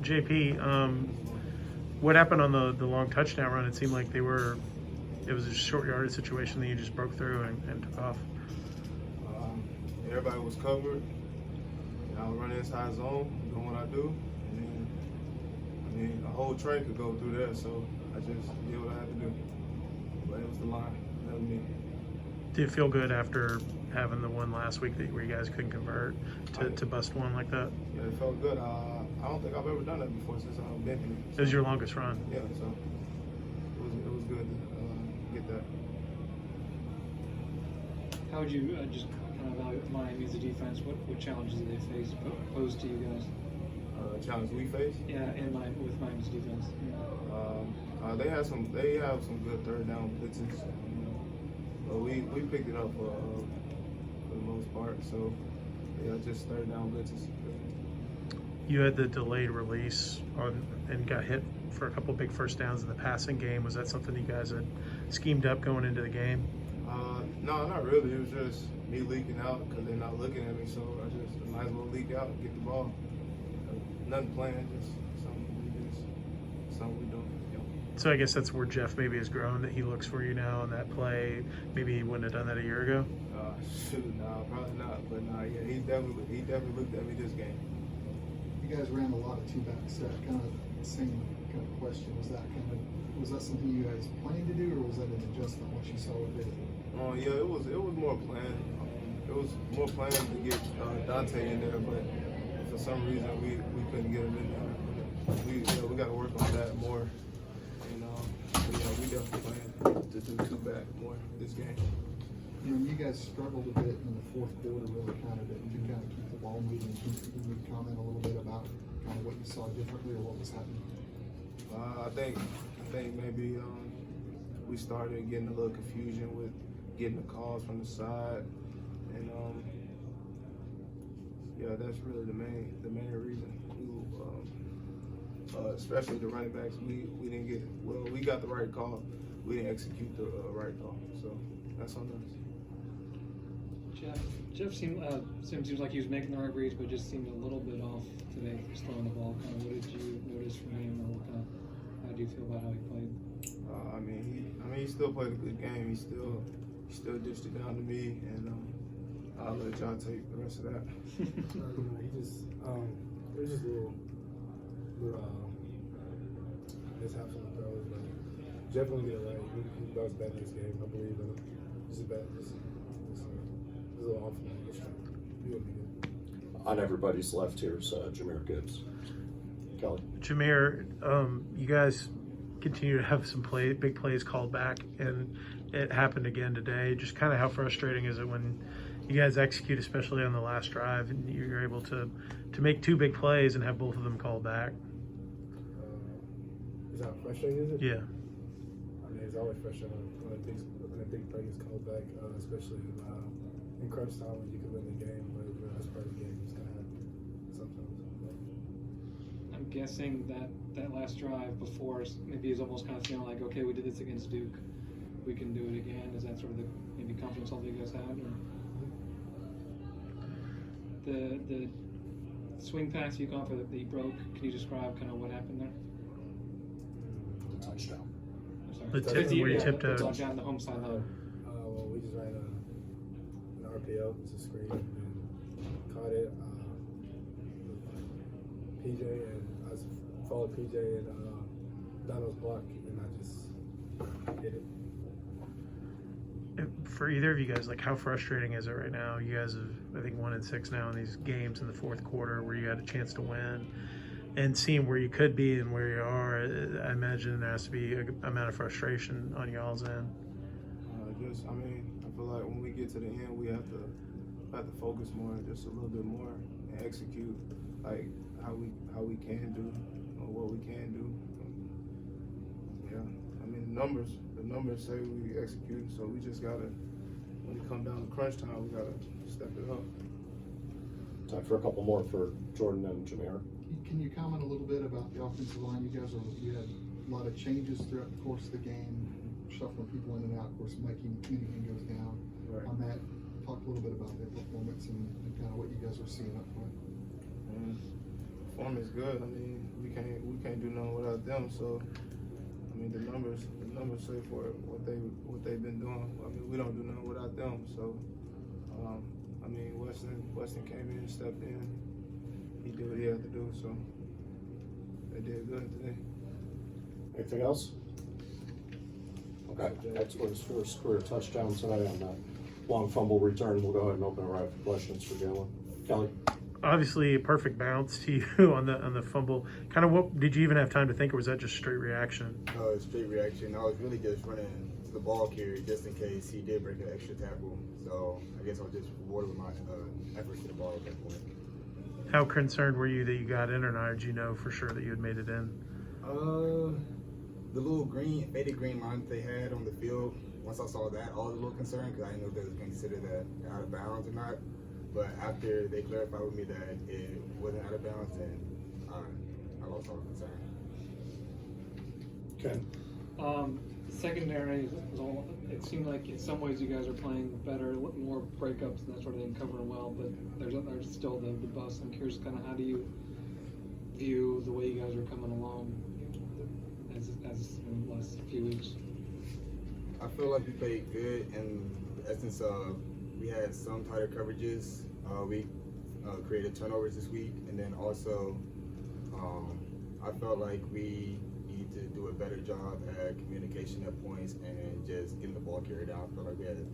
JP, what happened on the long touchdown run? It seemed like it was a short yardage situation that you just broke through and took off. Everybody was covered. I was running inside zone, doing what I do. And then, a whole train could go through there, so I just did what I had to do. But it was the line, that was me. Did it feel good after having the one last week where you guys couldn't convert to bust one like that? Yeah, it felt good. I don't think I've ever done that before since I've been here. It was your longest run. Yeah, so it was good to get that. How would you just kind of evaluate Miami as a defense? What challenges did they face posed to you guys? Challenge we face? Yeah, with Miami's defense. Yeah. They have some good third down blitzes. But we picked it up for the most part. So yeah, just third down blitzes. You had the delayed release and got hit for a couple big first downs in the passing game. Was that something you guys had schemed up going into the game? No, not really. It was just me leaking out because they're not looking at me. So I just might as well leak out and get the ball. Nothing planned, just something we do. So I guess that's where Jeff maybe has grown, that he looks for you now on that play. Maybe he wouldn't have done that a year ago. Nah, probably not. But nah, yeah, he definitely looked at me this game. You guys ran a lot of two-back set, kind of the same kind of question. Was that something you guys planned to do, or was that an adjustment once you saw what they did? Yeah, it was more planned. It was more planned to get Dante in there, but for some reason we couldn't get him in there. We got to work on that more. And we definitely plan to do two back more this game. You guys struggled a bit in the fourth quarter, really kind of to kind of keep the ball moving. Can you comment a little bit about kind of what you saw differently or what was happening? I think maybe we started getting a little confusion with getting the calls from the side, and yeah, that's really the main reason. Especially the running backs, we didn't get we got the right call, we didn't execute the right call, so that's on us. Jeff seemed like he was making the right reads, but just seemed a little bit off today, just throwing the ball. Kind of, what did you notice from him, or how do you feel about how he played? He still played a good game. He still dished it down to me, and I'll let y'all take the rest of that. He just it was just a little mishaps on the throws, but Jeff gonna get it right. He bounce back next game. I believe in him. Just a little off. He will be good. On everybody's left here is Jahmyr Gibbs. Kelly. Jahmyr, you guys continue to have some big plays called back, and it happened again today. Just kind of how frustrating is it when you guys execute, especially on the last drive, and you're able to make two big plays and have both of them called back? Is that frustrating, is it? Yeah. It's always frustrating when a big play is called back, especially in crunch time when you can win the game, but that's part of the game. It's going to happen sometimes. I'm guessing that last drive before maybe is almost kind of feeling like, okay, we did this against Duke, we can do it again. Is that sort of the maybe confidence level you guys had? Or the swing pass you got for that you broke, can you describe kind of what happened there? The touchdown. The tip where you tipped out. Down the home sideline. Well, we just ran an RPO, it's a screen, and caught it. PJ and I followed PJ and Donald's block, and I just hit it. For either of you guys, like, how frustrating is it right now? You guys have, I think, 1-6 now in these games in the fourth quarter where you had a chance to win, and seeing where you could be and where you are. I imagine there has to be an amount of frustration on y'all's end. I feel like when we get to the end, we have to focus more, just a little bit more, and execute like how we can do, or what we can do. Yeah, the numbers say we execute, so we just gotta, when it come down to crunch time, we gotta step it up. Time for a couple more for Jordan and Jahmyr. Can you comment a little bit about the offensive line? You had a lot of changes throughout the course of the game, shuffling people in and out. Of course, Mikey goes down. Right. On that, talk a little bit about their performance and kind of what you guys are seeing up front. performance good. I mean, we can't do nothing without them. So, I mean, the numbers say for it, what they've been doing. I mean, we don't do nothing without them. So, I mean, Weston came in, stepped in. He did what he had to do. So, they did good today. Anything else? Okay, that's his first career touchdown tonight on that long fumble return. We'll go ahead and open it right for questions for Jaylon. Kelly? Obviously, a perfect bounce to you on the fumble. Kind of what did you even have time to think, or was that just straight reaction? Straight reaction. I was really just running to the ball carrier just in case he did break an extra tackle. So I guess I was just rewarded with my efforts to the ball at that point. How concerned were you that you got in, or not? Did you know for sure that you had made it in? The little faded green line that they had on the field, once I saw that, I was a little concerned because I didn't know if they was going to consider that out of bounds or not. But after they clarified with me that it wasn't out of bounds, then I lost all concern. Okay. Secondary, it seemed like in some ways you guys are playing better, more breakups and that sort of thing, covering well, but there's still the bust. I'm curious kind of how do you view the way you guys are coming along as in the last few weeks? I feel like we played good in the essence of we had some tighter coverages. We created turnovers this week, and then also I felt like we need to do a better job at communication at points and just getting the ball carried out. I felt like we had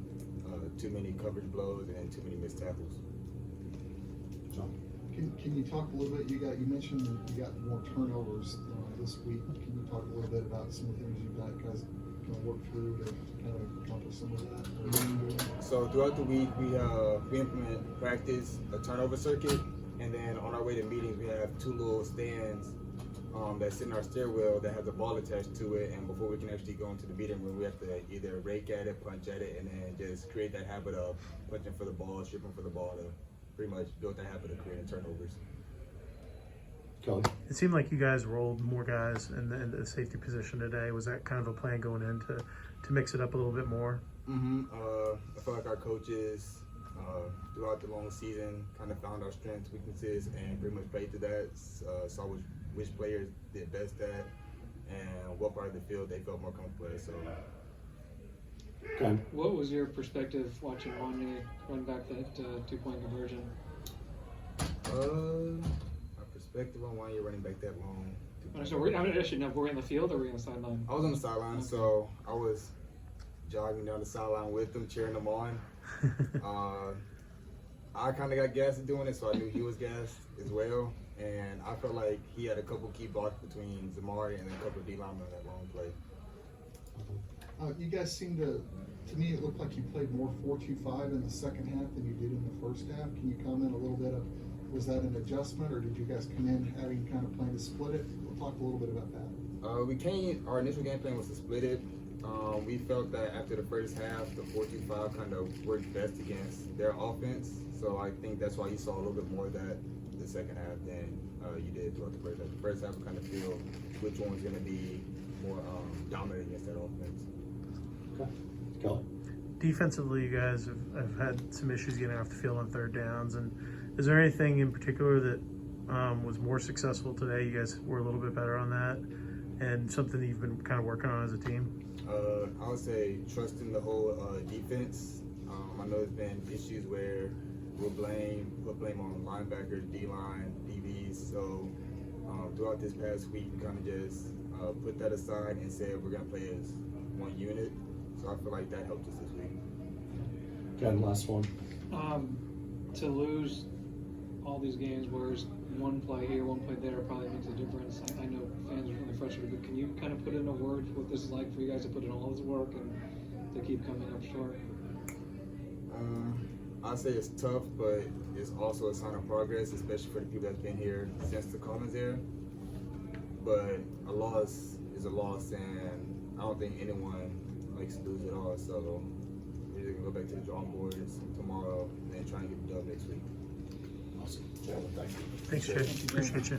too many coverage blows and too many missed tackles. Can you talk a little bit? You mentioned that you got more turnovers this week. Can you talk a little bit about some of the things you guys kind of work through to kind of accomplish some of that? So throughout the week, we implement practice a turnover circuit, and then on our way to meetings, we have two little stands that sit in our stairwell that has a ball attached to it. And before we can actually go into the meeting room, we have to either rake at it, punch at it, and then just create that habit of punching for the ball, stripping for the ball to pretty much build that habit of creating turnovers. Kelly? It seemed like you guys rolled more guys in the safety position today. Was that kind of a plan going in to mix it up a little bit more? I feel like our coaches throughout the long season kind of found our strengths, weaknesses, and pretty much played to that. Saw which players did best at and what part of the field they felt more comfortable at. So. Okay. What was your perspective watching Wanye run back that 2-point conversion? My perspective on why you're running back that long. So were we in the field or were we on the sideline? I was on the sideline, Okay. so I was jogging down the sideline with them, cheering them on. I kind of got gassed at doing it, so I knew he was gassed as well. And I felt like he had a couple key blocks between Jahmyr and a couple of D linemen on that long play. You guys seem to me, it looked like you played more 4-2-5 in the second half than you did in the first half. Can you comment a little bit of, was that an adjustment, or did you guys come in having kind of planned to split it? We'll talk a little bit about that. Our initial game plan was to split it. We felt that after the first half, the 4-2-5 kind of worked best against their offense. So I think that's why you saw a little bit more of that the second half than you did throughout the first half. The first half, we kind of feel which one's going to be more dominant against that offense. Okay. Kelly? Defensively, you guys have had some issues getting off the field on third downs. And is there anything in particular that was more successful today? You guys were a little bit better on that, and something that you've been kind of working on as a team? I would say trusting the whole defense. I know there's been issues where put blame on linebackers, D-line, DBs. So throughout this past week, we kind of just put that aside and said we're going to play as one unit. So I feel like that helped us this week. Ken, last one. To lose all these games where it's one play here, one play there probably makes a difference. I know fans are really frustrated, but can you kind of put in a word for what this is like for you guys to put in all this work and to keep coming up short? I'd say it's tough, but it's also a sign of progress, especially for the people that's been here since the Commons era. But a loss is a loss, and I don't think anyone likes to lose it all. So we're just gonna go back to the drawing boards tomorrow and then try and get the dub next week. Awesome. Jaylon, thank you. Thanks, Jay. Appreciate you.